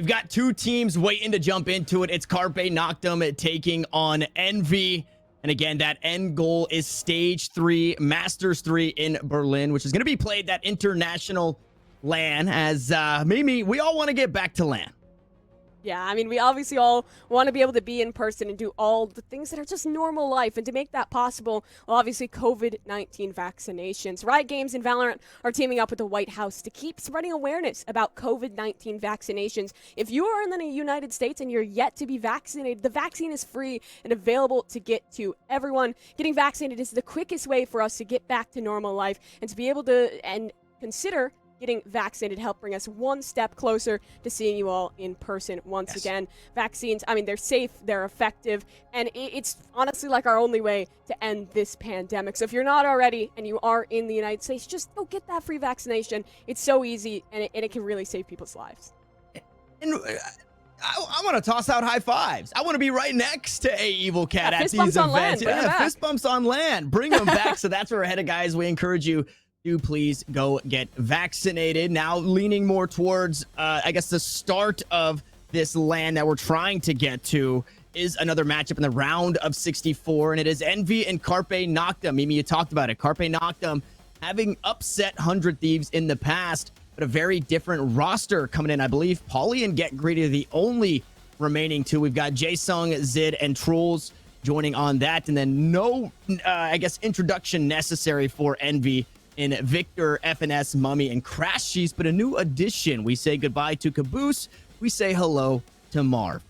We've got two teams waiting to jump into it. It's Carpe Noctem taking on Envy. And again, that end goal is Stage 3, Masters 3 in Berlin, which is going to be played that international LAN. As Mimi, we all want to get back to LAN. Yeah, I mean, we obviously all want to be able to be in person and do all the things that are just normal life. And to make that possible, well, obviously, COVID-19 vaccinations. Riot Games and Valorant are teaming up with the White House to keep spreading awareness about COVID-19 vaccinations. If you are in the United States and you're yet to be vaccinated, the vaccine is free and available to get to everyone. Getting vaccinated is the quickest way for us to get back to normal life and to be able to consider getting vaccinated help bring us one step closer to seeing you all in person once again. Vaccines, I mean, they're safe, they're effective, and it's honestly like our only way to end this pandemic. So if you're not already and you are in the United States, just go get that free vaccination. It's so easy, and it can really save people's lives. And I want to toss out high fives. I want to be right next to A Evil Cat at these events. Fist bumps on land. Bring them back. So that's where we're headed, guys. We encourage you, do please go get vaccinated. Now leaning more towards, I guess, the start of this LAN that we're trying to get to is another matchup in the round of 64, and it is Envy and Carpe Noctem. Mimi, you talked about it. Carpe Noctem having upset 100 Thieves in the past, but a very different roster coming in. I believe Pauly and Get Greedy are the only remaining two. We've got Jaesung, Zid, and Trolls joining on that, and then no, I guess, introduction necessary for Envy in Victor, FNS, Mummy, and Crash Cheese, but a new addition. We say goodbye to Caboose. We say hello to Marv.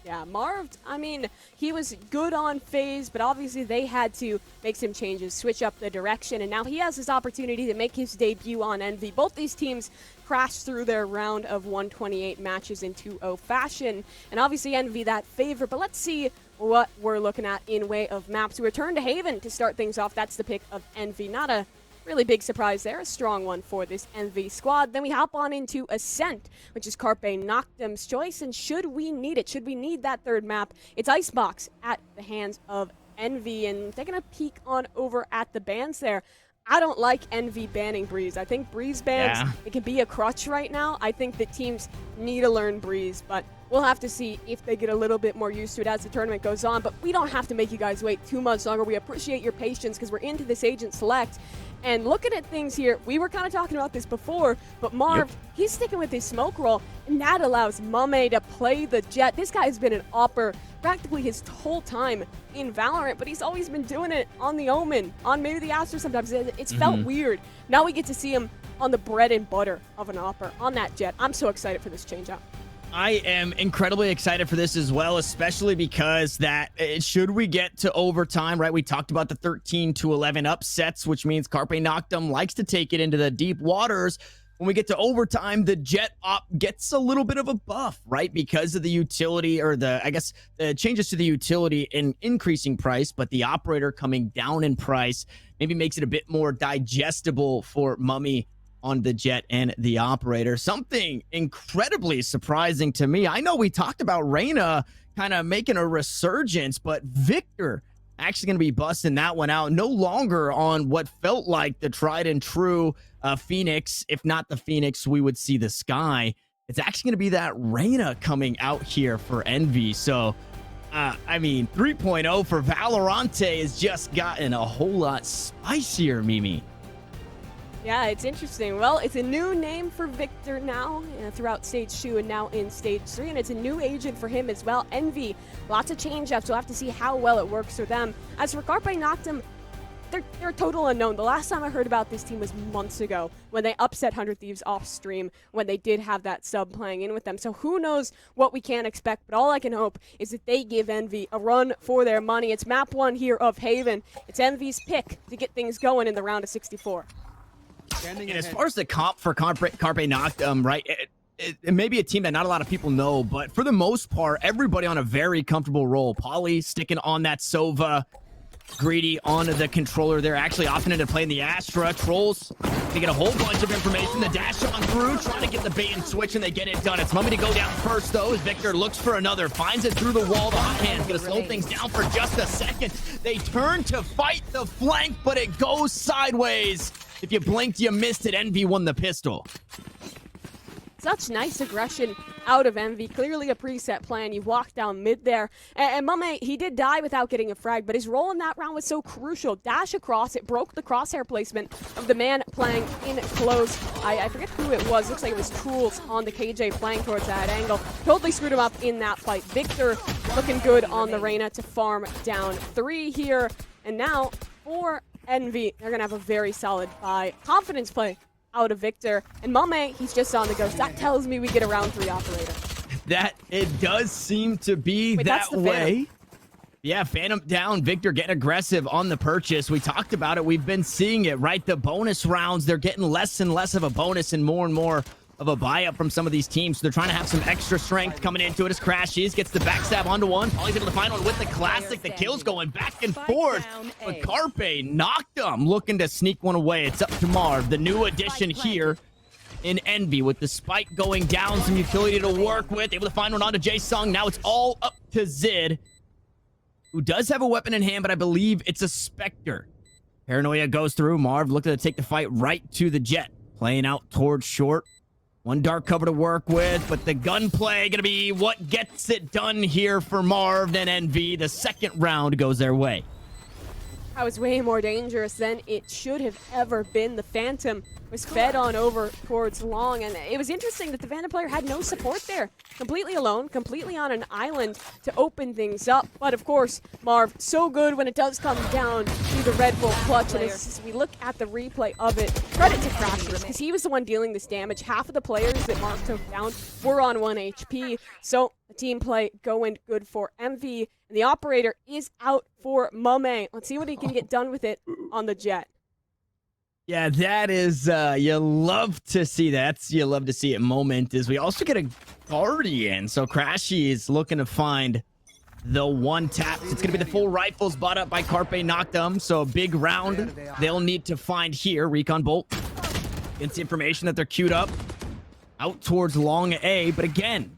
Yeah, Marv, I mean, he was good on FaZe, but obviously they had to make some changes, switch up the direction, and now he has this opportunity to make his debut on Envy. Both these teams crashed through their round of 128 matches in 2-0 fashion, and obviously Envy that favorite, but let's see what we're looking at in way of maps. We return to Haven to start things off. That's the pick of Envy. Not a really big surprise there, a strong one for this Envy squad. Then we hop on into Ascent, which is Carpe Noctem's choice, and should we need it, should we need that third map, it's Icebox at the hands of Envy, and taking a peek on over at the bans there. I don't like Envy banning Breeze. I think Breeze bans, it can be a crutch right now. I think that teams need to learn Breeze, but we'll have to see if they get a little bit more used to it as the tournament goes on. But we don't have to make you guys wait too much longer. We appreciate your patience because we're into this Agent Select. And looking at things here, we were kind of talking about this before, but Marv, he's sticking with his smoke roll, and that allows Mame to play the Jet. This guy has been an opper practically his whole time in Valorant, but he's always been doing it on the Omen, on maybe the Astra sometimes. It's felt weird. Now we get to see him on the bread and butter of an opper, on that Jet. I'm so excited for this change-up. I am incredibly excited for this as well, especially because should we get to overtime, right? We talked about the 13-11 upsets, which means Carpe Noctem likes to take it into the deep waters. When we get to overtime, the Jet op gets a little bit of a buff, right? Because of the utility, or the changes to the utility in increasing price, but the operator coming down in price maybe makes it a bit more digestible for Mummy on the Jet and the operator. Something incredibly surprising to me. I know we talked about Reyna kind of making a resurgence, but Victor actually going to be busting that one out. No longer on what felt like the tried and true Phoenix. If not the Phoenix, we would see the Sky. It's actually going to be that Reyna coming out here for Envy. So, I mean, 3.0 for Valorant has just gotten a whole lot spicier, Mimi. Yeah, it's interesting. Well, it's a new name for Victor now throughout Stage 2 and now in Stage 3, and it's a new agent for him as well. Envy, lots of change-ups. We'll have to see how well it works for them. As for Carpe Noctem, they're a total unknown. The last time I heard about this team was months ago when they upset 100 Thieves off stream, when they did have that sub playing in with them. So who knows what we can expect, but all I can hope is that they give Envy a run for their money. It's map 1 here of Haven. It's Envy's pick to get things going in the round of 64. And as far as the comp for Carpe Noctem, right, it may be a team that not a lot of people know, but for the most part, everybody on a very comfortable role. Pauly sticking on that Sova, Greedy on the controller. They're actually opting into playing the Astra. Trolls, they get a whole bunch of information. The dash on through, trying to get the bait and switch, and they get it done. It's Mummy to go down first, though, as Victor looks for another. Finds it through the wall. The hot hand's going to slow things down for just a second. They turn to fight the flank, but it goes sideways. If you blinked, you missed it. Envy won the pistol. Such nice aggression out of Envy. Clearly a preset plan. You walked down mid there. And Mame, he did die without getting a frag, but his role in that round was so crucial. Dash across, it broke the crosshair placement of the man playing in close. I forget who it was. Looks like it was Tools on the KJ playing towards that angle. Totally screwed him up in that fight. Victor looking good on the Reyna to farm down 3 here. And now for Envy, they're going to have a very solid buy. Confidence play out of Victor. And Mame, he's just on the ghost. That tells me we get a round 3 operator. That it does seem to be that way. Yeah, Phantom down. Victor getting aggressive on the purchase. We talked about it. We've been seeing it, right? The bonus rounds, they're getting less and less of a bonus and more of a buy-up from some of these teams. So they're trying to have some extra strength coming into it as Crashes gets the backstab onto one. Paulie's able to find one with the classic. The kills going back and forth. But Carpe Noctem looking to sneak one away. It's up to Marv, the new addition here in Envy, with the spike going down. Some utility to work with. Able to find one onto Jae-Sung. Now it's all up to Zid, who does have a weapon in hand, but I believe it's a Spectre. Paranoia goes through. Marv looking to take the fight right to the Jet. Playing out towards short. One dark cover to work with, but the gunplay going to be what gets it done here for Marv and Envy. The second round goes their way. That was way more dangerous than it should have ever been. The Phantom was fed on over towards Long, and it was interesting that the Phantom player had no support there. Completely alone, completely on an island to open things up. But of course, Marv, so good when it does come down to the Red Bull clutch. And as we look at the replay of it, credit to Crashers, because he was the one dealing this damage. Half of the players that Marv took down were on 1 HP. So the team play going good for Envy. And the operator is out for Mame. Let's see what he can get done with it on the Jet. Yeah, that is, you love to see that. You love to see it moment. Is we also get a Guardian. So Crashy is looking to find the one tap. It's going to be the full rifles bought up by Carpe Noctem. So a big round they'll need to find here. Recon Bolt gets the information that they're queued up out towards long A. But again,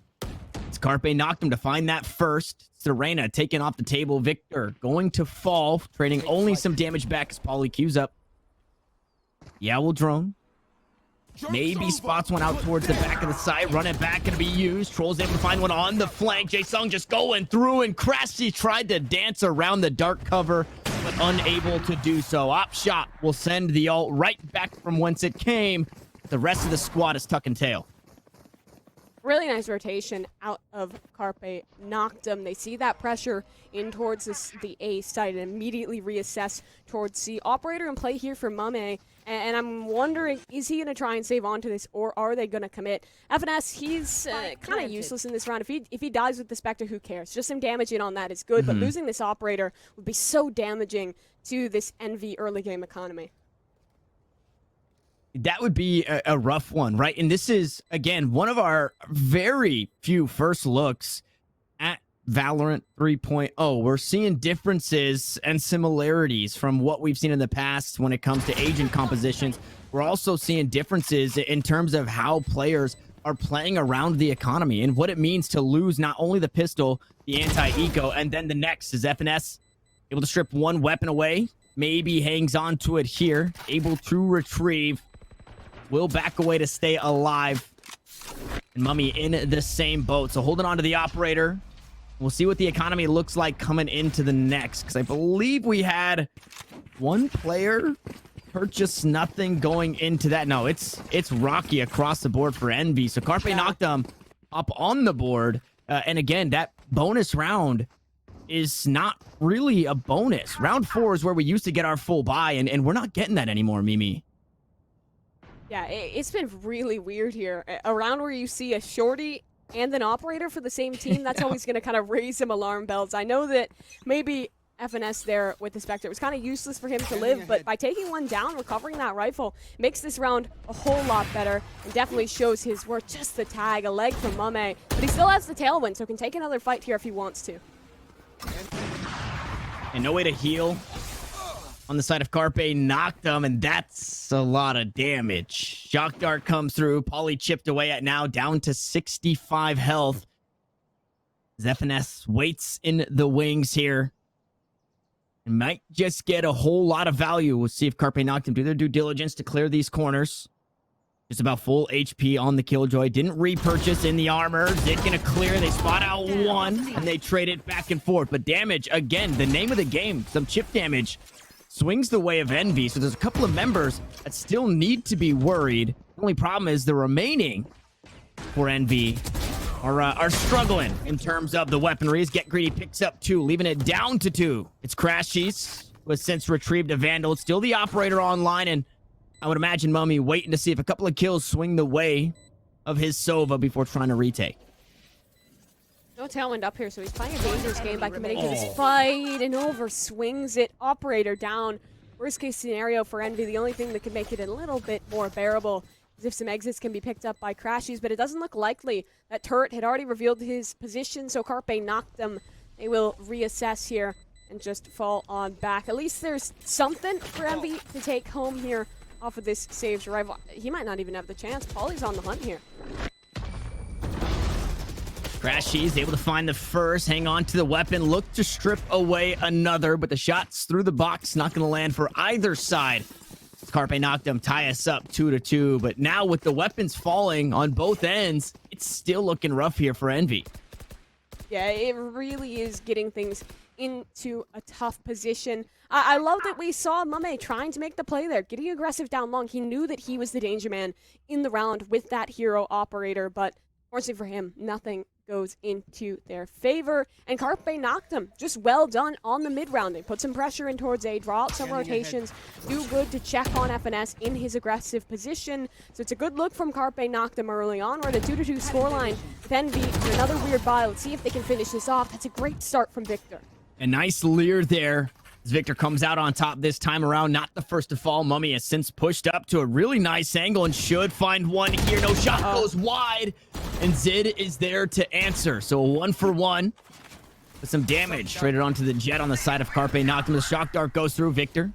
it's Carpe Noctem to find that first. Serena taken off the table. Victor going to fall, trading only some damage back as Paulie queues up. Yeah, we'll drone. Maybe spots one out towards the back of the site. Run it back, gonna be used. Troll's able to find one on the flank. Jae-Sung just going through, and Crashy tried to dance around the dark cover, but unable to do so. Op shot will send the ult right back from whence it came. The rest of the squad is tuck and tail. Really nice rotation out of Carpe Noctem. They see that pressure in towards the A side and immediately reassess towards C. Operator in play here for Mame, and I'm wondering, is he going to try and save onto this, or are they going to commit? FNS, he's kind of useless in this round. If he dies with the Spectre, who cares? Just some damage in on that is good, but losing this operator would be so damaging to this Envy early game economy. That would be a rough one, right? And this is, again, one of our very few first looks at Valorant 3.0. We're seeing differences and similarities from what we've seen in the past when it comes to agent compositions. We're also seeing differences in terms of how players are playing around the economy and what it means to lose not only the pistol, the anti-eco, and then the next is FNS able to strip one weapon away. Maybe hangs on to it here. Able to retrieve. Will back away to stay alive. And Mummy in the same boat. So holding on to the operator. We'll see what the economy looks like coming into the next. Because I believe we had one player purchase nothing going into that. No, it's rocky across the board for Envy. So Carpe Noctem up on the board. And again, that bonus round is not really a bonus. Round 4 is where we used to get our full buy. And we're not getting that anymore, Mimi. Yeah, it's been really weird here. A round where you see a shorty and an operator for the same team, that's always going to kind of raise some alarm bells. I know that maybe FNS there with the Spectre, it was kind of useless for him to live, but by taking one down, recovering that rifle, makes this round a whole lot better and definitely shows his worth. Just the tag, a leg from Mame, but he still has the tailwind, so can take another fight here if he wants to. And no way to heal on the side of Carpe Noctem, and that's a lot of damage. Shock Dart comes through. Paulie chipped away at now, down to 65 health. FNS waits in the wings here. And might just get a whole lot of value. We'll see if Carpe Noctem do their due diligence to clear these corners. Just about full HP on the Killjoy. Didn't repurchase in the armor. Zid gonna clear. They spot out one, and they trade it back and forth. But damage, again, the name of the game, some chip damage, swings the way of Envy. So there's a couple of members that still need to be worried. The only problem is the remaining for Envy are struggling in terms of the weaponry. As Get Greedy picks up 2, leaving it down to 2. It's Crashies, who has since retrieved a Vandal. It's still the operator online, and I would imagine Mummy waiting to see if a couple of kills swing the way of his Sova before trying to retake. No tailwind up here, so he's playing a dangerous game by committing to this fight and over swings it. Operator down. Worst case scenario for Envy. The only thing that could make it a little bit more bearable is if some exits can be picked up by Crashies, but it doesn't look likely. That turret had already revealed his position, so Carpe Noctem. They will reassess here and just fall on back. At least there's something for Envy to take home here off of this saved rival. He might not even have the chance. Pauly's on the hunt here. Crashies able to find the first, hang on to the weapon, look to strip away another, but the shots through the box not going to land for either side. Carpe Noctem tie us up 2-2, but now with the weapons falling on both ends, it's still looking rough here for Envy. Yeah, it really is getting things into a tough position. I love that we saw Mame trying to make the play there, getting aggressive down long. He knew that he was the danger man in the round with that hero operator, but fortunately for him, nothing goes into their favor. And Carpe Noctem, just well done on the mid-round. They put some pressure in towards A, draw out some rotations, do good to check on FNS in his aggressive position. So it's a good look from Carpe Noctem early on. We're at a 2-2 scoreline with Envy for another weird buy. Let's see if they can finish this off. That's a great start from Victor. A nice leer there as Victor comes out on top this time around. Not the first to fall. Mummy has since pushed up to a really nice angle and should find one here. No shot goes wide, and Zid is there to answer. So a 1-for-1 with some damage traded onto the jet on the side of Carpe Noctem. The shock dart goes through. Victor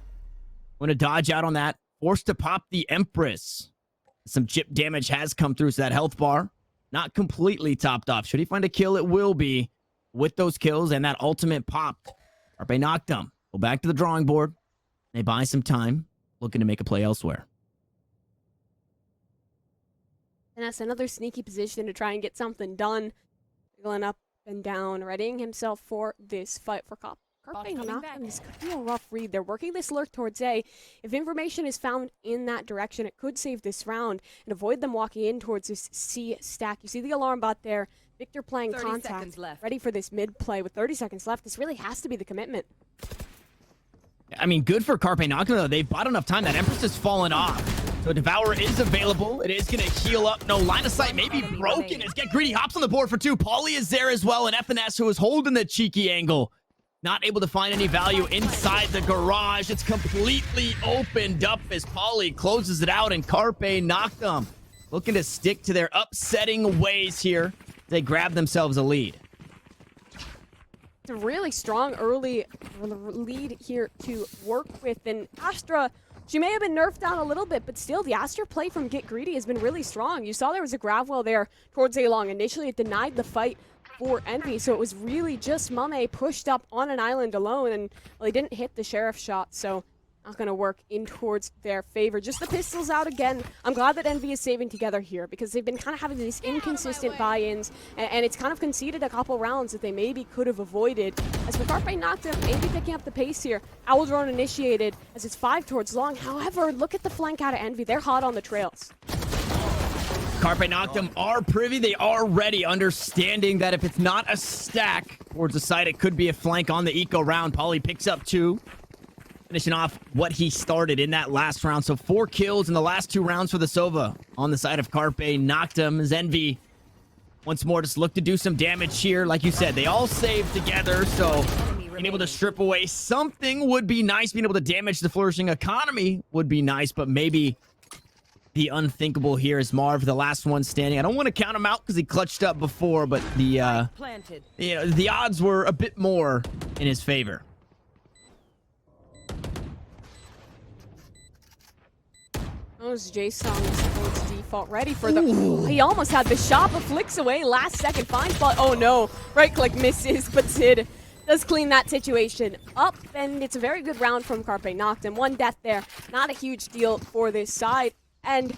going to dodge out on that. Forced to pop the Empress. Some chip damage has come through, so that health bar not completely topped off. Should he find a kill, it will be with those kills and that ultimate popped. Carpe Noctem go back to the drawing board. They buy some time, looking to make a play elsewhere. And that's another sneaky position to try and get something done. Going up and down, readying himself for this fight for Carpe Noctem. This could be a rough read. They're working this lurk towards A. If information is found in that direction, it could save this round and avoid them walking in towards this C stack. You see the alarm bot there. Victor playing contact, ready for this mid play with 30 seconds left. This really has to be the commitment. I mean, good for Carpe Noctem, though. They've bought enough time. That Empress has fallen off. So Devourer is available. It is going to heal up. No, line of sight may be broken as Get Greedy hops on the board for 2. Pauly is there as well, and FNS, who is holding the cheeky angle, not able to find any value inside the garage. It's completely opened up as Pauly closes it out, and Carpe Noctem looking to stick to their upsetting ways here. They grab themselves a lead. It's a really strong early lead here to work with. And Astra, she may have been nerfed down a little bit, but still the Astra play from Get Greedy has been really strong. You saw there was a grab well there towards A long. Initially, it denied the fight for Envy, so it was really just Mame pushed up on an island alone, and well, he didn't hit the sheriff shot, so not going to work in towards their favor. Just the pistols out again. I'm glad that Envy is saving together here because they've been kind of having these inconsistent buy-ins, and it's kind of conceded a couple rounds that they maybe could have avoided. As for Carpe Noctem, maybe picking up the pace here. Owl drone initiated as it's 5 towards long. However, look at the flank out of Envy. They're hot on the trails. Carpe Noctem are privy. They are ready, understanding that if it's not a stack towards the side, it could be a flank on the eco round. Pauly picks up 2. Finishing off what he started in that last round. So 4 kills in the last 2 rounds for the Sova on the side of Carpe Noctem. As Envy once more just look to do some damage here. Like you said, they all save together, so being able to strip away something would be nice. Being able to damage the flourishing economy would be nice, but maybe the unthinkable here is Marv, the last one standing. I don't want to count him out because he clutched up before, but the the odds were a bit more in his favor. Those J-Song supports default ready for the... Ooh, he almost had the shot, but flicks away. Last second finds ball. Oh no, right click misses, but Zid does clean that situation up, and it's a very good round from Carpe Noctem. 1 death there, not a huge deal for this side. And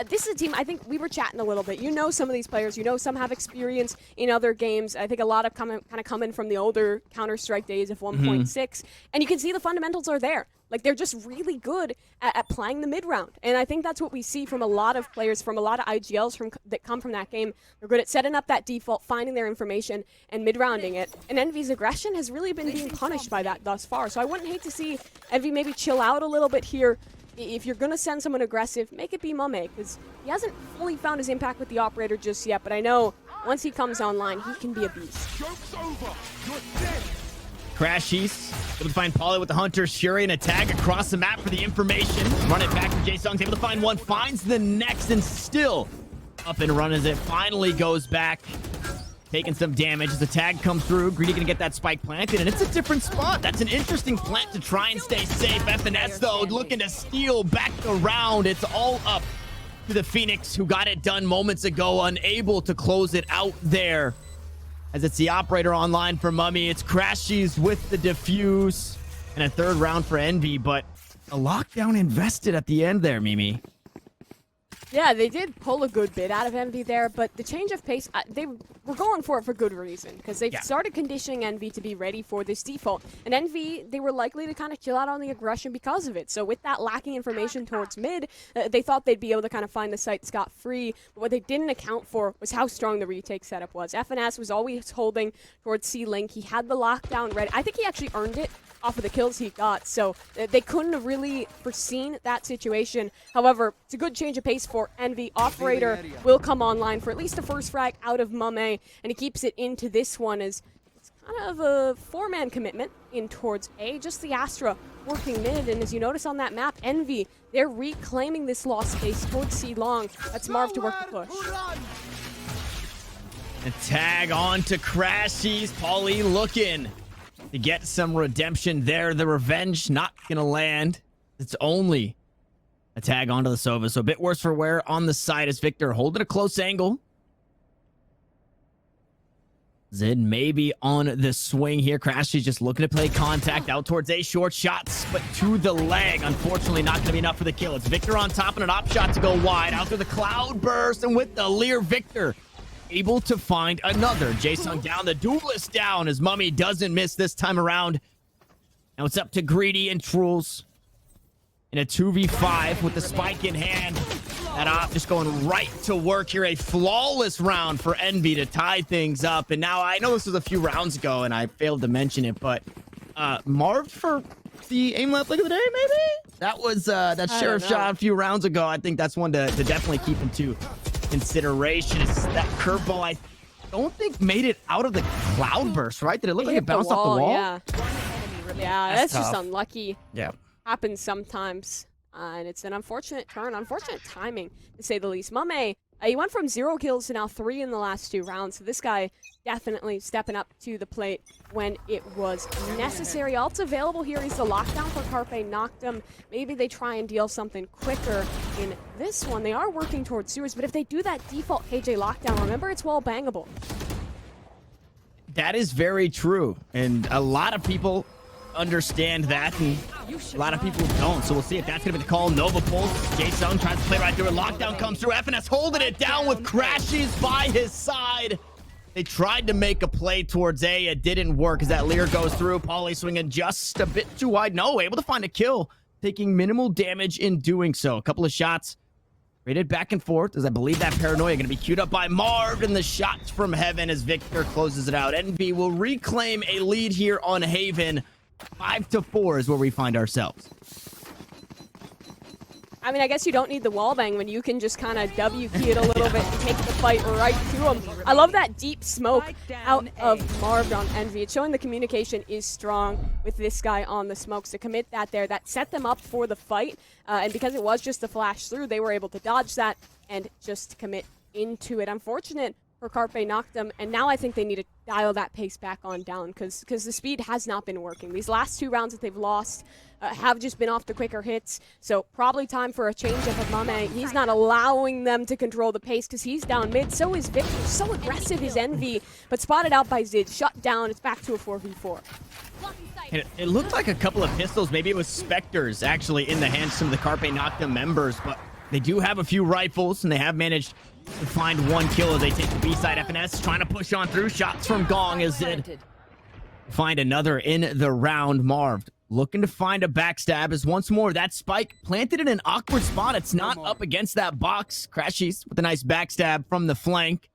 this is a team, I think we were chatting a little bit. You know some of these players, you know some have experience in other games. I think a lot of kind of coming from the older Counter-Strike days of 1.6, and you can see the fundamentals are there. Like, they're just really good at playing the mid-round. And I think that's what we see from a lot of players, from a lot of IGLs that come from that game. They're good at setting up that default, finding their information, and mid-rounding it. And Envy's aggression has really been being punished by that thus far. So I wouldn't hate to see Envy maybe chill out a little bit here. If you're going to send someone aggressive, make it be Mame, because he hasn't fully found his impact with the operator just yet. But I know once he comes online, he can be a beast. Joke's over. You're dead. Crashies able to find Pauly with the Hunter, Shuri, and a tag across the map for the information. Run it back to Jaesung's able to find one, finds the next, and still up and run as it finally goes back. Taking some damage as the tag comes through. Greedy gonna get that spike planted, and it's a different spot. That's an interesting plant to try and stay safe. FNS, though, looking to steal back the round. It's all up to the Phoenix, who got it done moments ago, unable to close it out there. As it's the operator online for Mummy. It's Crashies with the defuse. And a third round for Envy, but a lockdown invested at the end there, Mimi. Yeah, they did pull a good bit out of Envy there, but the change of pace, they were going for it for good reason, because they've started conditioning Envy to be ready for this default. And Envy, they were likely to kind of chill out on the aggression because of it. So with that lacking information towards mid, they thought they'd be able to kind of find the site scot-free, but what they didn't account for was how strong the retake setup was. FNS was always holding towards C-Link. He had the lockdown ready. I think he actually earned it off of the kills he got, so they couldn't have really foreseen that situation. However, it's a good change of pace for Envy. Operator will come online for at least the first frag out of Mame, and he keeps it into this one as it's kind of a four-man commitment in towards A. Just the Astra working mid, and as you notice on that map, Envy, they're reclaiming this lost space towards C long. That's Marv to work the push. A tag on to Crashies. Pauly looking to get some redemption there. The revenge not gonna land. It's only a tag onto the Sova, so a bit worse for wear on the side as Victor holding a close angle. Zid maybe on the swing here. Crashies just looking to play contact out towards A. Short shots, but to the leg. Unfortunately, not going to be enough for the kill. It's Victor on top and an op shot to go wide. Out through the cloud burst, and with the Lear, Victor able to find another. Jaesung down, the duelist down as Mummy doesn't miss this time around. Now it's up to Greedy and Truls in a 2v5 with the spike in hand. That op just going right to work here. A flawless round for Envy to tie things up. And now I know this was a few rounds ago and I failed to mention it, but Marv for the aim left leg of the day, maybe? That was that sheriff shot a few rounds ago. I think that's one to definitely keep into consideration. It's that curveball I don't think made it out of the cloud burst, right? Did it look like it bounced off the wall? Yeah, that's just unlucky. Yeah. Happens sometimes. And it's an unfortunate turn, unfortunate timing, to say the least. Mame, he went from 0 kills to now 3 in the last 2 rounds. So this guy definitely stepping up to the plate when it was necessary. Also available here is the lockdown for Carpe Noctem. Maybe they try and deal something quicker in this one. They are working towards sewers, but if they do that default KJ lockdown, remember it's wall bangable. That is very true. And a lot of people understand that, and a lot of people don't. So we'll see if that's going to be the call. Nova pulls. Jaesung tries to play right through it. Lockdown comes through. FNS holding it down with Crashies by his side. They tried to make a play towards A. It didn't work as that Lear goes through. Pauly swinging just a bit too wide. No, able to find a kill, taking minimal damage in doing so. A couple of shots rated back and forth as I believe that Paranoia going to be queued up by Marv, and the shots from Heaven as Victor closes it out. Envy will reclaim a lead here on Haven. 5-4 is where we find ourselves. I mean, I guess you don't need the wallbang when you can just kind of W key it a little bit and take the fight right to him. I love that deep smoke out of Marv on Envy. It's showing the communication is strong with this guy on the smokes to commit that there. That set them up for the fight. And because it was just a flash through, they were able to dodge that and just commit into it. Unfortunate for Carpe Noctem, and now I think they need to dial that pace back on down because the speed has not been working. These last 2 rounds that they've lost have just been off the quicker hits, so probably time for a change up of Mame. He's not allowing them to control the pace because he's down mid. So is Victor. So aggressive is Envy, but spotted out by Zid. Shut down. It's back to a 4v4. It looked like a couple of pistols. Maybe it was Spectres actually in the hands of some of the Carpe Noctem members, but They do have a few rifles, and they have managed to find one kill as they take the B side. FNS trying to push on through. Shots from Gong as it find another in the round. Marv looking to find a backstab as once more that spike planted in an awkward spot. It's not up against that box. Crashies with a nice backstab from the flank.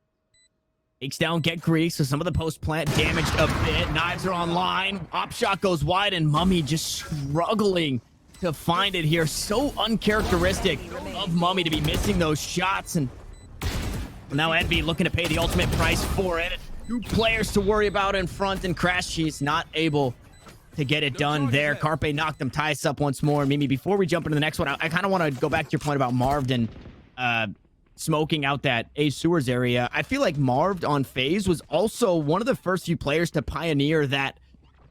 Takes down Get Greedy, so some of the post plant damaged a bit. Knives are online. Op shot goes wide, and Mummy just struggling to find it here. So uncharacteristic of Mummy to be missing those shots, and now Envy looking to pay the ultimate price for it. 2 players to worry about in front, and Crashies not able to get it done there. Carpe Noctem ties up once more. Mimi, before we jump into the next one, I kind of want to go back to your point about Marved and smoking out that A sewers area. I feel like Marved on FaZe was also one of the first few players to pioneer that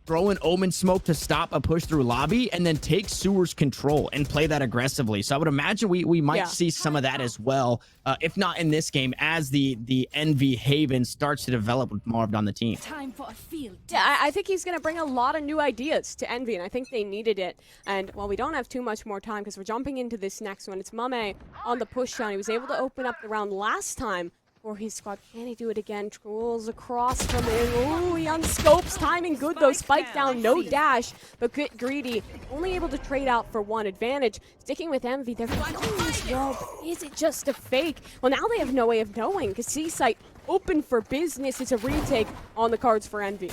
throw an Omen smoke to stop a push through lobby and then take sewers control and play that aggressively. So I would imagine we might see some of that as well, if not in this game, as the Envy Haven starts to develop with Marved on the team. Time for a field. Yeah, I think he's going to bring a lot of new ideas to Envy, and I think they needed it. And while we don't have too much more time because we're jumping into this next one, it's Mame on the push down. He was able to open up the round last time for his squad. Can he do it again? Trolls across from him. Ooh, he unscopes. Timing good though. Spike down, no dash. But Get Greedy only able to trade out for 1 advantage. Sticking with Envy, they're going as well. But is it just a fake? Well, now they have no way of knowing because C-Site open for business. It's a retake on the cards for Envy.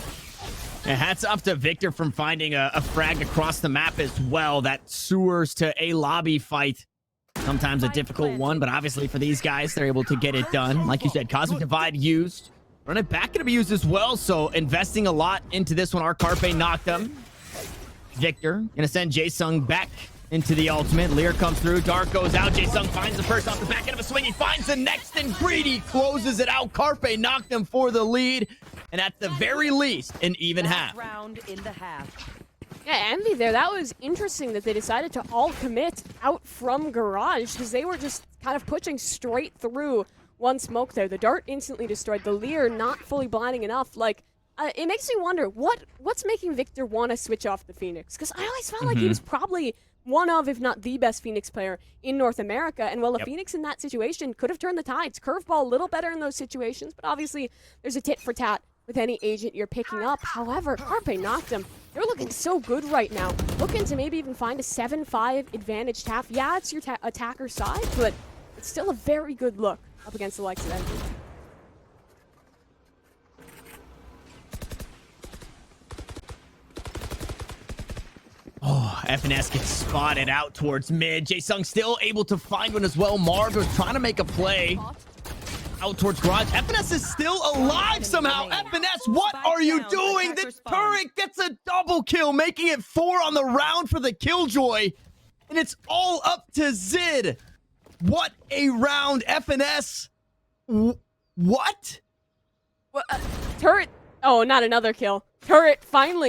And hats off to Victor from finding a frag across the map as well. That sewers to A lobby fight. Sometimes a difficult one, but obviously for these guys, they're able to get it done. Like you said, Cosmic Divide used. Run it back going to be used as well, so investing a lot into this one. Our Carpe Noctem. Victor going to send Jaesung back into the ultimate. Lear comes through. Dark goes out. Jaesung finds the first off the back end of a swing. He finds the next, and Greedy closes it out. Carpe Noctem for the lead. And at the very least, an even half. Round in the half. Yeah, Envy there. That was interesting that they decided to all commit out from Garage because they were just kind of pushing straight through one smoke there. The dart instantly destroyed. The Lear not fully blinding enough. Like, it makes me wonder what's making Victor want to switch off the Phoenix, because I always felt like he was probably one of, if not the best Phoenix player in North America. And well, a Phoenix in that situation could have turned the tides. Curveball a little better in those situations, but obviously there's a tit for tat with any agent you're picking up. However, Carpe Noctem, they're looking so good right now. Looking to maybe even find a 7-5 advantaged half. Yeah, it's your attacker side, but it's still a very good look up against the likes of Envy. Oh, FNS gets spotted out towards mid. Jaesung still able to find one as well. Marv was trying to make a play out towards garage. FNS is still alive somehow. FNS, what are you doing? The turret gets a double kill, making it 4 on the round for the Killjoy. And it's all up to Zid. What a round, FNS. What? Turret. Oh, not another kill. Turret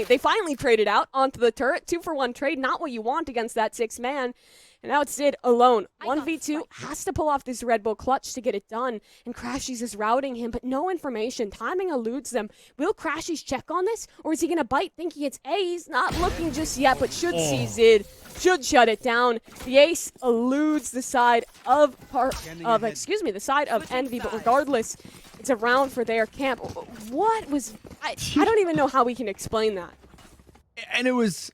they finally traded out onto the turret. 2-for-1 trade, not what you want against that 6-man. And now it's Sid alone. 1v2, has to pull off this Red Bull clutch to get it done. And Crashies is routing him, but no information. Timing eludes them. Will Crashies check on this? Or is he going to bite thinking it's A? He's not looking just yet, but should see Zid. Should shut it down. The ace eludes the side of the side of Envy, but regardless, it's a round for their camp. What was... I don't even know how we can explain that. And it was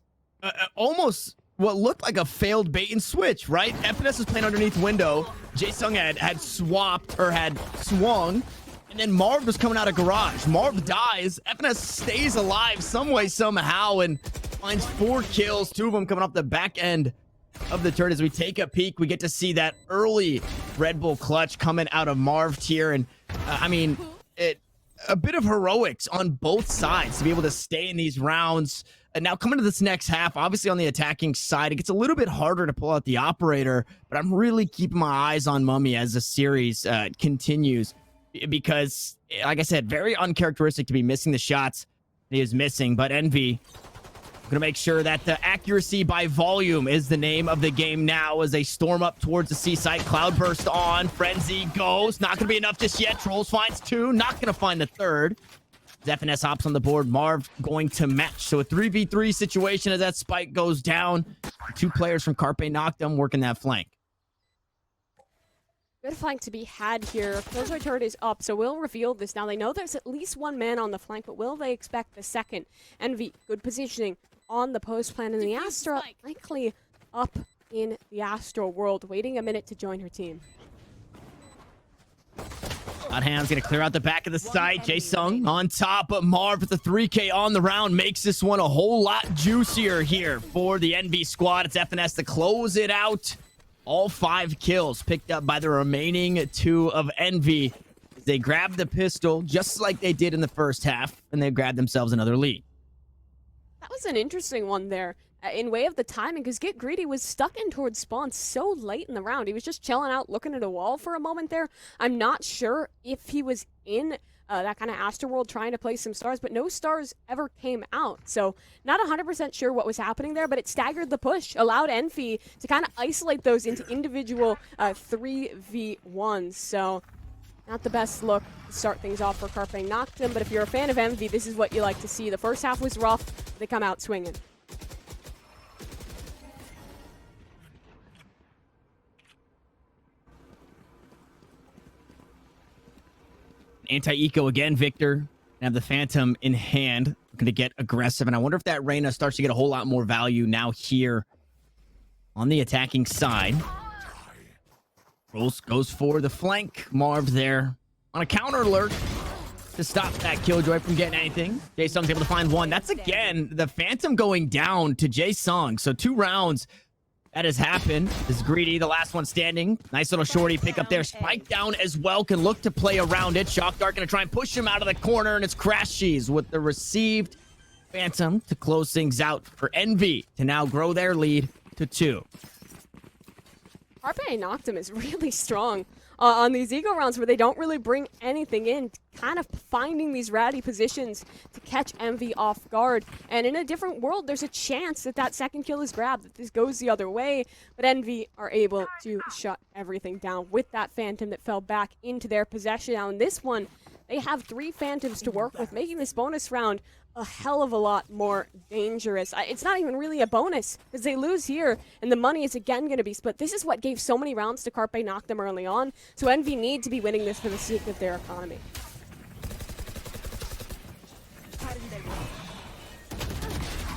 almost what looked like a failed bait and switch, right? FNS was playing underneath window. Jaesung had swapped or had swung, and then Marv was coming out of garage. Marv dies. FNS stays alive some way, somehow, and finds 4 kills, 2 of them coming off the back end of the turret. As we take a peek, we get to see that early Red Bull clutch coming out of Marv here, and I mean, a bit of heroics on both sides to be able to stay in these rounds. And now coming to this next half, obviously on the attacking side, it gets a little bit harder to pull out the operator, but I'm really keeping my eyes on Mummy as the series continues, because, like I said, very uncharacteristic to be missing the shots he is missing. But Envy going to make sure that the accuracy by volume is the name of the game now as they storm up towards the C-site. Cloudburst on. Frenzy goes. Not going to be enough just yet. Trolls finds 2. Not going to find the 3rd. FNS hops on the board. Marv going to match. So a 3v3 situation as that spike goes down. 2 players from Carpe Noctem working that flank. Good flank to be had here. Killjoy turret is up, so we'll reveal this now. They know there's at least one man on the flank, but will they expect the second? Envy, good positioning on the post plan, and the Astra likely up in the Astral world, waiting a minute to join her team. Hands gonna clear out the back of the site. Jae-Sung on top, but Marv with the 3K on the round makes this one a whole lot juicier here for the NV squad. It's FNS to close it out. All 5 kills picked up by the remaining 2 of Envy. They grabbed the pistol just like they did in the first half, and they grabbed themselves another lead. That was an interesting one there. In way of the timing, because Get Greedy was stuck in towards spawn so late in the round. He was just chilling out, looking at a wall for a moment there. I'm not sure if he was in that kind of Astroworld trying to play some stars, but no stars ever came out. So not 100% sure what was happening there, but it staggered the push, allowed Envy to kind of isolate those into individual 3v1s. So not the best look to start things off for Carpe Noctem, but if you're a fan of Envy, this is what you like to see. The first half was rough. They come out swinging. Anti-eco again, Victor. Have the Phantom in hand. Looking to get aggressive. And I wonder if that Reyna starts to get a whole lot more value now here on the attacking side. Goes for the flank. Marv there on a counter alert to stop that Killjoy from getting anything. Jae-Sung's able to find one. That's again the Phantom going down to Jae-Sung. So 2 rounds. That has happened. This is Greedy, the last one standing. Nice little shorty pick up there. Spike down as well. Can look to play around it. Shock Dart going to try and push him out of the corner. And it's Crashies with the received Phantom to close things out for Envy to now grow their lead to 2. Carpe Noctem is really strong on these eco rounds where they don't really bring anything in, kind of finding these ratty positions to catch Envy off guard. And in a different world, there's a chance that that second kill is grabbed, that this goes the other way. But Envy are able to shut everything down with that Phantom that fell back into their possession. Now in this one, they have 3 Phantoms to work with, making this bonus round a hell of a lot more dangerous. It's not even really a bonus, because they lose here, and the money is again going to be split. This is what gave so many rounds to Carpe Noctem early on, so Envy need to be winning this for the sake of their economy.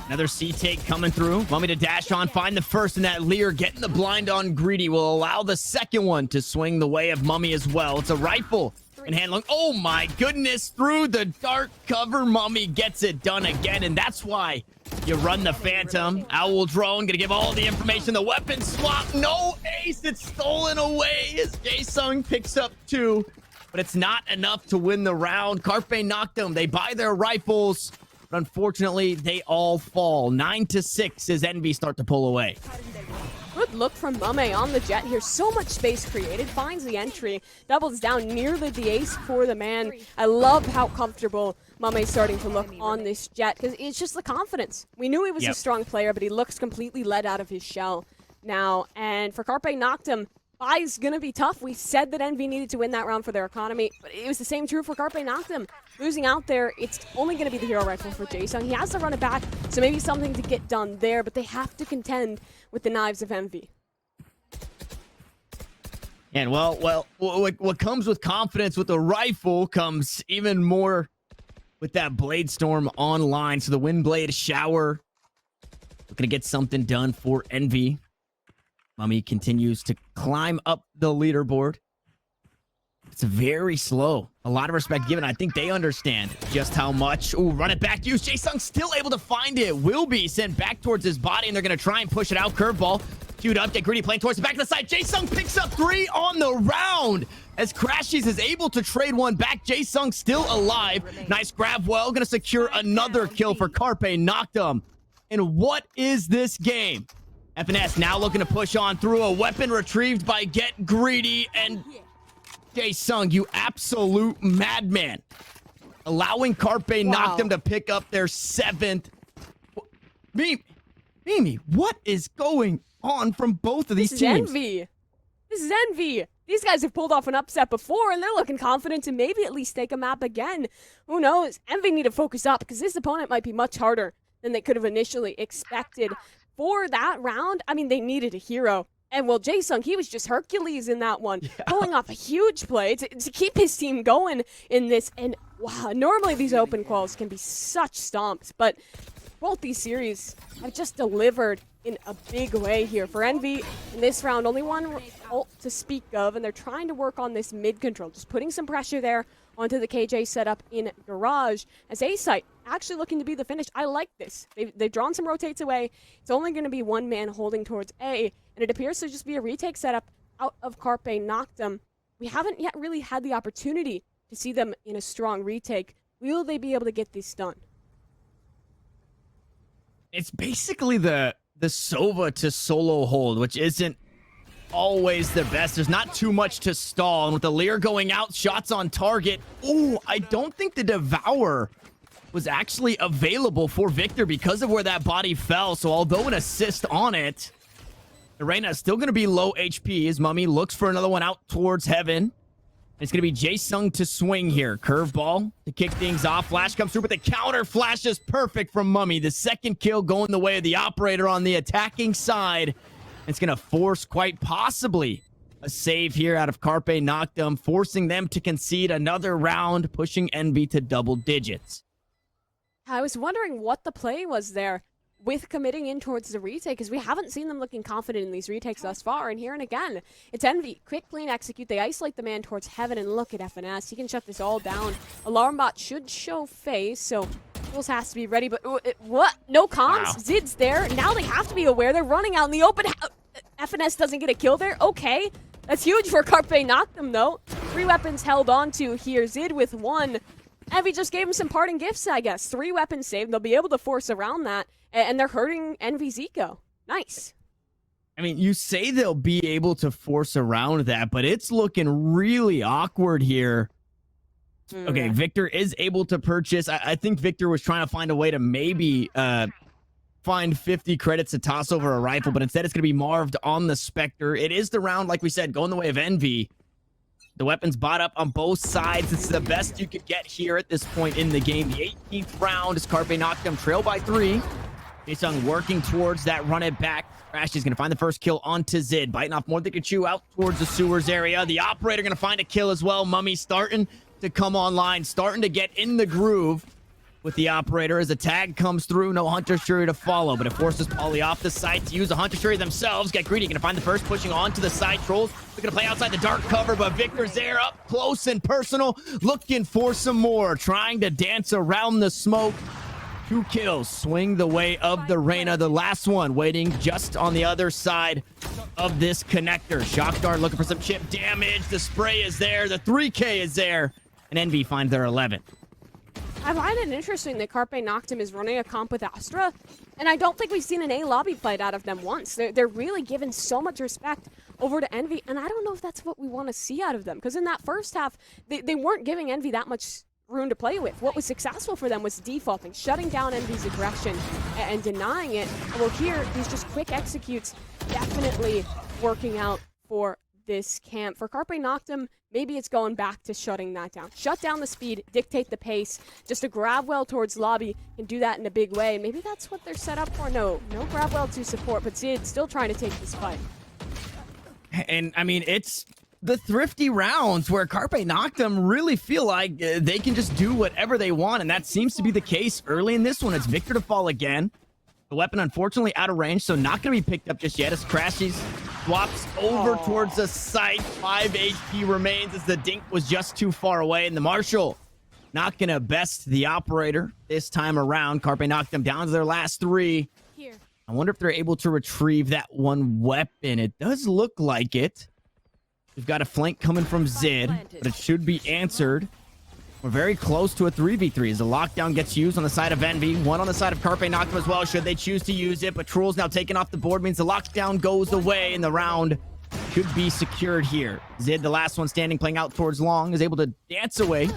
Another C-take coming through. Want me to dash on, find the first, and that Lear getting the blind on Greedy will allow the second one to swing the way of Mummy as well. It's a rifle in hand long. Oh my goodness, through the dark cover, Mummy gets it done again, and that's why you run the Phantom. Owl Drone gonna give all the information. The weapon swap, no ace, it's stolen away as Jae-Sung picks up 2, but it's not enough to win the round. Carpe Noctem, they buy their rifles, but unfortunately, they all fall. 9-6 as Envy start to pull away. Good look from Mame on the jet here. So much space created. Finds the entry. Doubles down nearly the ace for the man. I love how comfortable Mame's starting to look on this jet, because it's just the confidence. We knew he was a strong player, but he looks completely let out of his shell now. And for Carpe Noctem, buy's going to be tough. We said that Envy needed to win that round for their economy, but it was the same true for Carpe Noctem. Losing out there, it's only going to be the hero rifle for Jae-Sung. He has to run it back, so maybe something to get done there, but they have to contend with the knives of Envy. And well, what comes with confidence with the rifle comes even more with that Blade Storm online. So the Windblade Shower looking to get something done for Envy. Mummy continues to climb up the leaderboard. It's very slow. A lot of respect given. I think they understand just how much. Ooh, run it back. Use Jae-Sung still able to find it. Will be sent back towards his body, and they're going to try and push it out. Curveball. Queued up. Get Greedy playing towards the back of the side. Jae-Sung picks up 3 on the round as Crashies is able to trade one back. Jae-Sung still alive. Nice grab. Well, going to secure another kill for Carpe Noctem. And what is this game? FNS now looking to push on through. A weapon retrieved by Get Greedy, and Jae-Sung, you absolute madman. Allowing Carpe Noctem to pick up their 7th. Mimi, what is going on from both of these teams? This is Envy. These guys have pulled off an upset before, and they're looking confident to maybe at least take a map again. Who knows? Envy need to focus up, because this opponent might be much harder than they could have initially expected. For that round, I mean, they needed a hero. And well, Jae-sung, he was just Hercules in that one, pulling off a huge play to keep his team going in this. And wow, normally these open quals can be such stomps, but both these series have just delivered in a big way here. For Envy, in this round, only one ult to speak of, and they're trying to work on this mid control, just putting some pressure there onto the KJ setup in Garage. As A-Site actually looking to be the finish. I like this. They've drawn some rotates away. It's only going to be one man holding towards A, and it appears to just be a retake setup out of Carpe Noctem. We haven't yet really had the opportunity to see them in a strong retake. Will they be able to get this done? It's basically the Sova to solo hold, which isn't always the best. There's not too much to stall, and with the Lear going out, shots on target. Ooh, I don't think the Devour was actually available for Victor because of where that body fell. So although an assist on it, the Reyna is still going to be low HP as Mummy looks for another one out towards Heaven. It's going to be Jae-sung to swing here. Curveball to kick things off. Flash comes through, but the counter flash is perfect from Mummy. The second kill going the way of the operator on the attacking side. It's going to force quite possibly a save here out of Carpe Noctem, forcing them to concede another round, pushing Envy to double digits. I was wondering what the play was there with committing in towards the retake, because we haven't seen them looking confident in these retakes thus far. And here and again, it's Envy. Quick, clean, execute. They isolate the man towards Heaven, and look at FNS. He can shut this all down. Alarm bot should show face, so Jules has to be ready. But what? No comms? Wow. Zid's there. Now they have to be aware. They're running out in the open. FNS doesn't get a kill there. Okay. That's huge for Carpe Noctem, though. 3 weapons held on to here. Zid with 1. Envy just gave him some parting gifts, I guess. 3 weapons saved. They'll be able to force around that. And they're hurting Envy's eco. Nice. I mean, you say they'll be able to force around that, but it's looking really awkward here. Okay, Victor is able to purchase. I think Victor was trying to find a way to maybe find 50 credits to toss over a rifle, but instead it's going to be Marved on the Spectre. It is the round, like we said, going the way of Envy. The weapons bought up on both sides. It's the best you could get here at this point in the game. The 18th round is Carpe Noctem trail by 3. Jae-sung working towards that run it back. Crash is going to find the first kill onto Zid. Biting off more than they could chew out towards the sewers area. The operator going to find a kill as well. Mummy starting to come online. Starting to get in the groove with the operator as a tag comes through. No Hunter Shuri to follow, but it forces Polly off the site to use the Hunter Shuri themselves. Get greedy. Going to find the first, pushing onto the side. Trolls are going to play outside the dark cover, but Victor's there up close and personal. Looking for some more. Trying to dance around the smoke. 2 kills swing the way of the Reyna. The last one waiting just on the other side of this connector. Shock Dart looking for some chip damage. The spray is there. The 3K is there. And Envy finds their 11th. I find it interesting that Carpe Noctem is running a comp with Astra, and I don't think we've seen an A lobby fight out of them once. They're really giving so much respect over to Envy, and I don't know if that's what we want to see out of them, because in that first half, they weren't giving Envy that much room to play with. What was successful for them was defaulting, shutting down Envy's aggression and denying it. And well, here, these just quick executes definitely working out for this camp. For Carpe Noctem, maybe it's going back to shutting that down. Shut down the speed, dictate the pace. Just a grab well towards lobby can do that in a big way. Maybe that's what they're set up for. No grab well to support, but Zid still trying to take this fight. And I mean, it's the thrifty rounds where Carpe Noctem really feel like they can just do whatever they want, and that seems to be the case early in this one. It's Victor to fall again. The weapon, unfortunately, out of range, so not going to be picked up just yet as Crashies swaps over towards the site. 5 HP remains as the Dink was just too far away, and the Marshal not going to best the operator this time around. Carpe Noctem down to their last 3. Here. I wonder if they're able to retrieve that one weapon. It does look like it. We've got a flank coming from Zid, but it should be answered. We're very close to a 3v3 as the lockdown gets used on the side of Envy. 1 on the side of Carpe Noctem as well, should they choose to use it. But Troll's now taken off the board, means the lockdown goes away, and the round should be secured here. Zid, the last one standing, playing out towards long, is able to dance away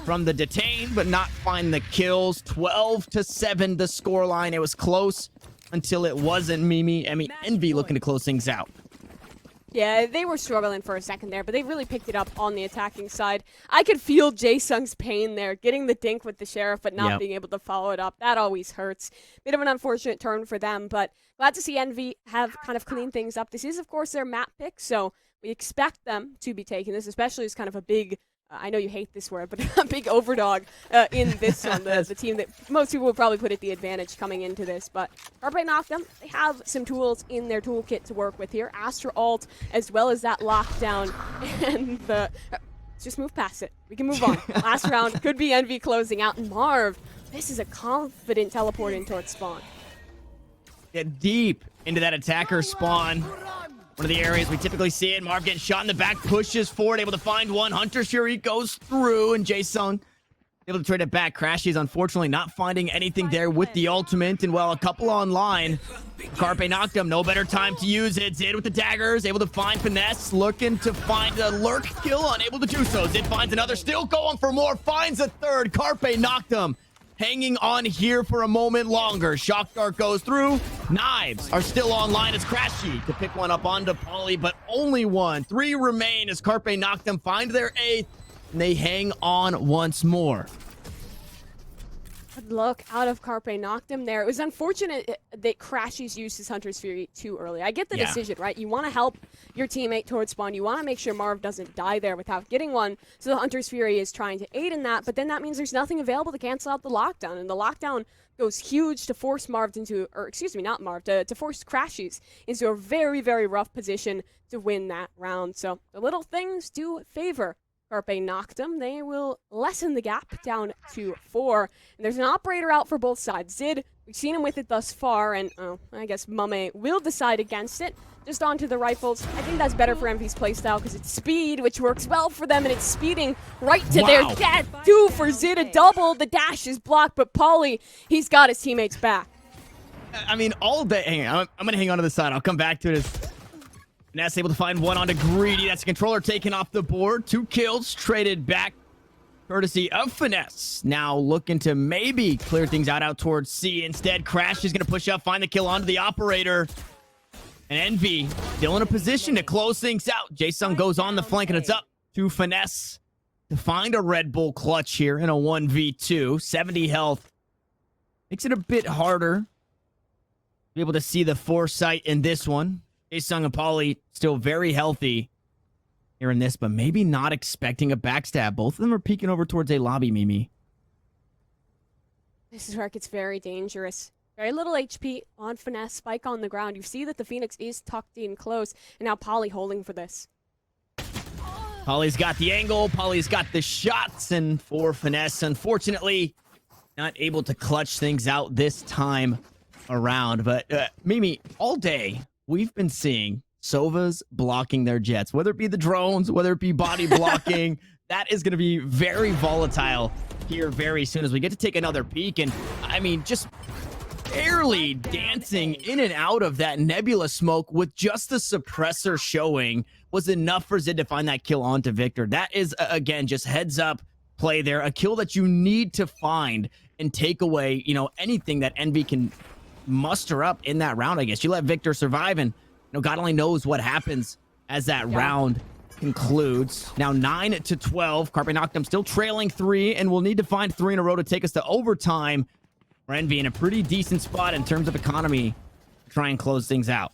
from the detain, but not find the kills. 12-7 the scoreline. It was close until it wasn't, Mimi. I mean, Envy looking to close things out. Yeah, they were struggling for a second there, but they really picked it up on the attacking side. I could feel Jae-sung's pain there, getting the dink with the Sheriff, but not being able to follow it up. That always hurts. Bit of an unfortunate turn for them, but glad to see Envy have kind of cleaned things up. This is, of course, their map pick, so we expect them to be taking this, especially as kind of a big, I know you hate this word, but a big overdog in this one, the team that most people will probably put at the advantage coming into this. But Carpe Noctem, they have some tools in their toolkit to work with here. Astra ult, as well as that lockdown, and the... let's just move past it. We can move on. Last round could be Envy closing out. And Marv, this is a confident teleport in towards spawn. Get deep into that attacker spawn. One of the areas we typically see it. Marv getting shot in the back, pushes forward, able to find one. Hunter's Fury goes through, and Jae-sung able to trade it back. Crashies, unfortunately, not finding anything there with the ultimate. And, well, a couple online. Carpe Noctem, no better time to use it. Zid with the daggers, able to find Finesse, looking to find a lurk kill, unable to do so. Zid finds another, still going for more, finds a third. Carpe Noctem hanging on here for a moment longer. Shock Dart goes through. Knives are still online as Crashy to pick one up onto Polly, but only one. 3 remain as Carpe Noctem find their 8th, and they hang on once more. Good look out of Carpe Noctem there. It was unfortunate that Crashies used his Hunter's Fury too early. I get the decision, right? You want to help your teammate towards spawn. You want to make sure Marv doesn't die there without getting one. So the Hunter's Fury is trying to aid in that, but then that means there's nothing available to cancel out the lockdown. And the lockdown goes huge to force Marv into, or excuse me, not Marv, to force Crashies into a very, very rough position to win that round. So the little things do favor Carpe Noctem. They will lessen the gap down to 4. And there's an operator out for both sides. Zid, we've seen him with it thus far, and I guess Mame will decide against it. Just onto the rifles. I think that's better for Envy's playstyle because it's speed, which works well for them, and it's speeding right to their death. 2 for Zid, a double. The dash is blocked, but Polly, he's got his teammates back. I mean, all day. Hang on, I'm going to hang on to the side. I'll come back to it. Finesse able to find one onto Greedy. That's a controller taken off the board. 2 kills traded back courtesy of Finesse. Now looking to maybe clear things out towards C. Instead, Crash is going to push up, find the kill onto the operator. And Envy still in a position to close things out. Jae-sung goes on the flank, and it's up to Finesse to find a Red Bull clutch here in a 1v2. 70 health. Makes it a bit harder to be able to see the foresight in this one. Jae-sung and Polly still very healthy here in this, but maybe not expecting a backstab. Both of them are peeking over towards a lobby, Mimi. This is where it gets very dangerous. Very little HP on Finesse, Spike on the ground. You see that the Phoenix is tucked in close, and now Polly holding for this. Polly's got the angle, Polly's got the shots, and for Finesse, unfortunately, not able to clutch things out this time around. But Mimi, all day, we've been seeing Sovas blocking their jets, whether it be the drones, whether it be body blocking. That is going to be very volatile here very soon as we get to take another peek. And I mean, just barely dancing in and out of that nebula smoke with just the suppressor showing was enough for Zid to find that kill onto Victor. That is, again, just heads up play there. A kill that you need to find and take away, you know, anything that Envy can muster up in that round, I guess. You let Victor survive, and God only knows what happens as that round concludes. Now 9-12. Carpe Noctem still trailing 3, and we'll need to find 3 in a row to take us to overtime. For Envy in a pretty decent spot in terms of economy to try and close things out.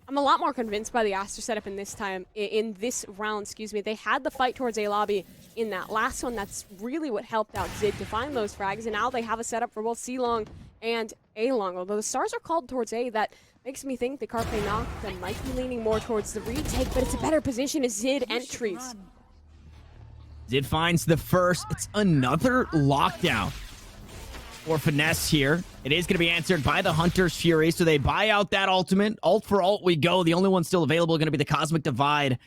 I'm a lot more convinced by the Astra setup in this time, in this round, excuse me. They had the fight towards A lobby in that last one. That's really what helped out Zid to find those frags, and now they have a setup for both C-Long and A-Long. Although the stars are called towards A, that makes me think the Carpe Noctem might be leaning more towards the retake, but it's a better position as Zid entries. Zid finds the first. It's another lockdown for Finesse here. It is going to be answered by the Hunter's Fury, so they buy out that ultimate. Ult for ult we go. The only one still available going to be the Cosmic Divide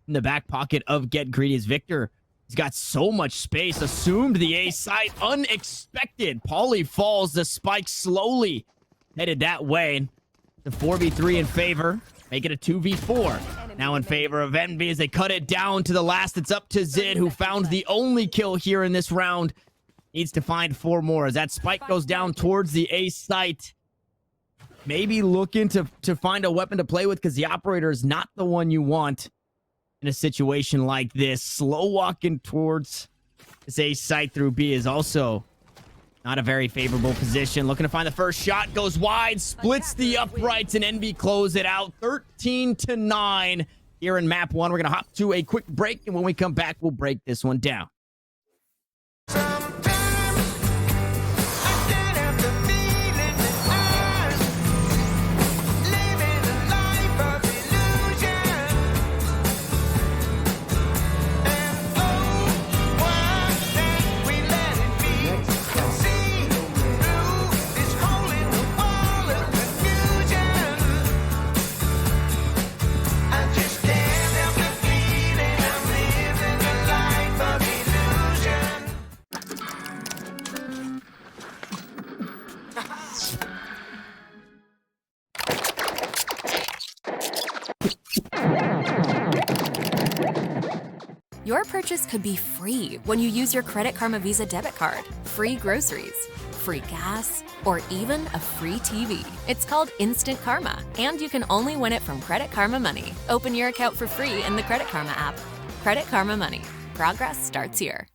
in the back pocket of Get Greedy as Victor. He's got so much space. Assumed the A site. Unexpected. Polly falls. The spike slowly headed that way. The 4v3 in favor. Make it a 2v4. Now in favor of Envy as they cut it down to the last. It's up to Zid, who found the only kill here in this round. Needs to find 4 more as that spike goes down towards the A site. maybe looking to find a weapon to play with because the operator is not the one you want in a situation like this. Slow walking towards this A site through B is also not a very favorable position. Looking to find the first shot, goes wide, splits the uprights, and NB close it out 13-9 here in map 1. We're going to hop to a quick break, and when we come back, we'll break this one down. Your purchase could be free when you use your Credit Karma Visa debit card. Free groceries, free gas, or even a free TV. It's called Instant Karma, and you can only win it from Credit Karma Money. Open your account for free in the Credit Karma app. Credit Karma Money. Progress starts here.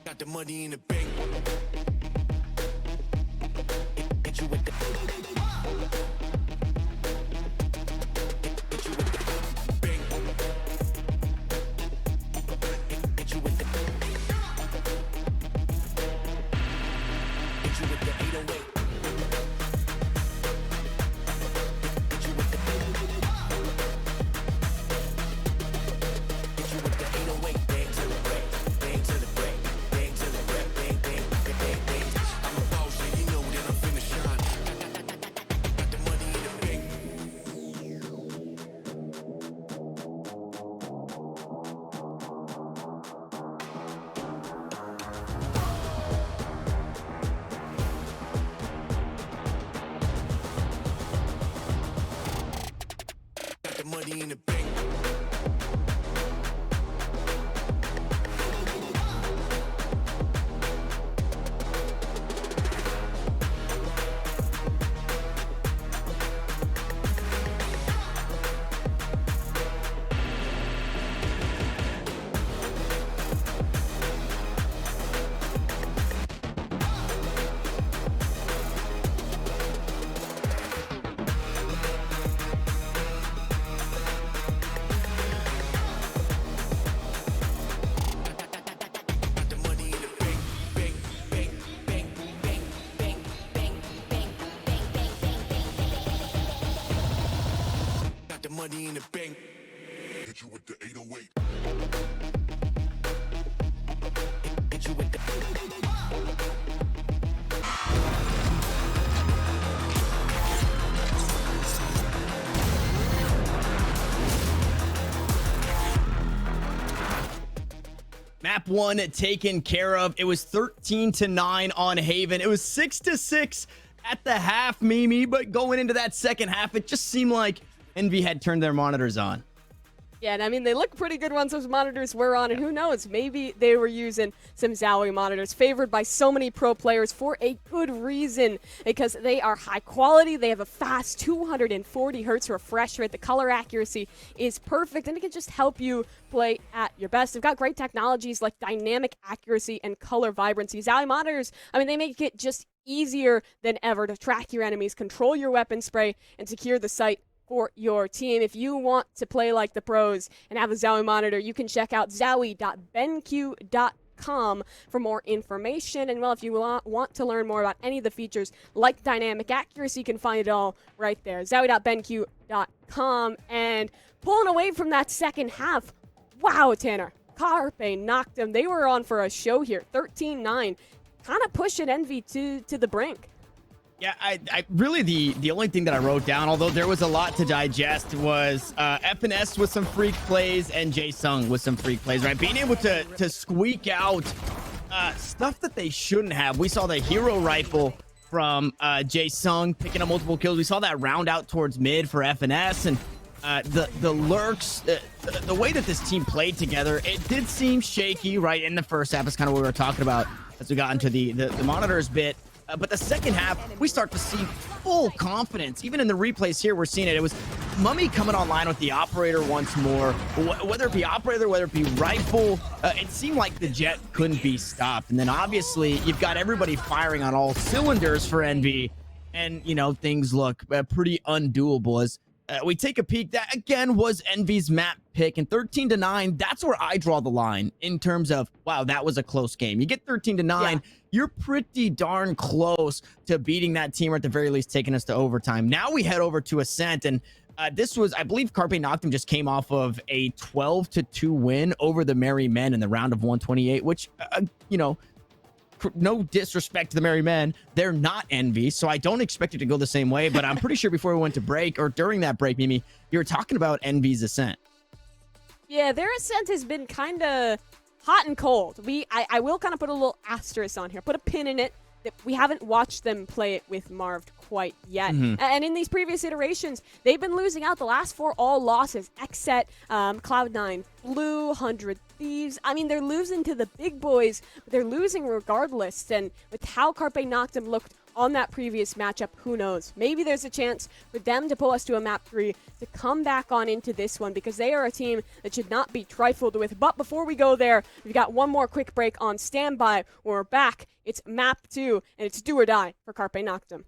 Got the money in the bank. Hit you with the bank. Hit you with the Hit you with the 808. Hit you with the Hit you with the 808. Bang to the break. Bang to the break. Bang to the break. Bang, bang, bang, bang, bang. I'm a boss, and you know that I'm finna shine. Got the money in the bank. Got the money in the bank. Got the money in the bank. Bank, bank, bank, bank, bank, bank, bank, bank, bank, bank, bank. Got the money in the bank. Hit you with the 808. Hit you with the map 1 taken care of. It was 13-9 on Haven. It was 6-6 at the half, Mimi, but going into that second half, it just seemed like Envy had turned their monitors on. Yeah, and I mean, they look pretty good once those monitors were on, and who knows, maybe they were using some Zowie monitors, favored by so many pro players for a good reason, because they are high quality, they have a fast 240 hertz refresh rate, the color accuracy is perfect, and it can just help you play at your best. They've got great technologies like dynamic accuracy and color vibrancy. Zowie monitors, I mean, they make it just easier than ever to track your enemies, control your weapon spray, and secure the site for your team. If you want to play like the pros and have a Zowie monitor, you can check out zowie.benq.com for more information. And well, if you want to learn more about any of the features like dynamic accuracy, you can find it all right there. zowie.benq.com. And pulling away from that second half, wow, Tanner, Carpe Noctem, they were on for a show here, 13-9, kind of pushing Envy to the brink. Yeah, I really the only thing that I wrote down, although there was a lot to digest, was FNS with some freak plays and Jae-Sung with some freak plays, right? Being able to squeak out stuff that they shouldn't have. We saw the hero rifle from Jae-Sung picking up multiple kills. We saw that round out towards mid for FNS, and the lurks, the way that this team played together, it did seem shaky, right? In the first half is kind of what we were talking about as we got into the monitors bit. But the second half, we start to see full confidence. Even in the replays here, we're seeing it. It was Mummy coming online with the operator once more. Whether it be operator, whether it be rifle, it seemed like the Jet couldn't be stopped. And then obviously, you've got everybody firing on all cylinders for Envy. And, you know, things look pretty undoable as we take a peek. That, again, was Envy's map pick. And 13-9, that's where I draw the line in terms of, wow, that was a close game. You get 13-9, you're pretty darn close to beating that team, or at the very least taking us to overtime. Now we head over to Ascent, and this was, I believe, Carpe Noctem just came off of a 12-2 win over the Merry Men in the round of 128, which, you know, no disrespect to the Merry Men, they're not Envy, so I don't expect it to go the same way. But I'm pretty sure before we went to break, or during that break, Mimi, you were talking about Envy's Ascent. Yeah, their Ascent has been kind of hot and cold. I will kind of put a little asterisk on here, put a pin in it, that we haven't watched them play it with Marv quite yet. And in these previous iterations, they've been losing out. The last 4 all losses. Xset, Cloud9, Blue, 100 Thieves. I mean, they're losing to the big boys, but they're losing regardless. And with how Carpe Noctem looked on that previous matchup, who knows? Maybe there's a chance for them to pull us to a map 3 to come back on into this one, because they are a team that should not be trifled with. But before we go there, we've got one more quick break on standby. When we're back, it's map 2, and it's do or die for Carpe Noctem.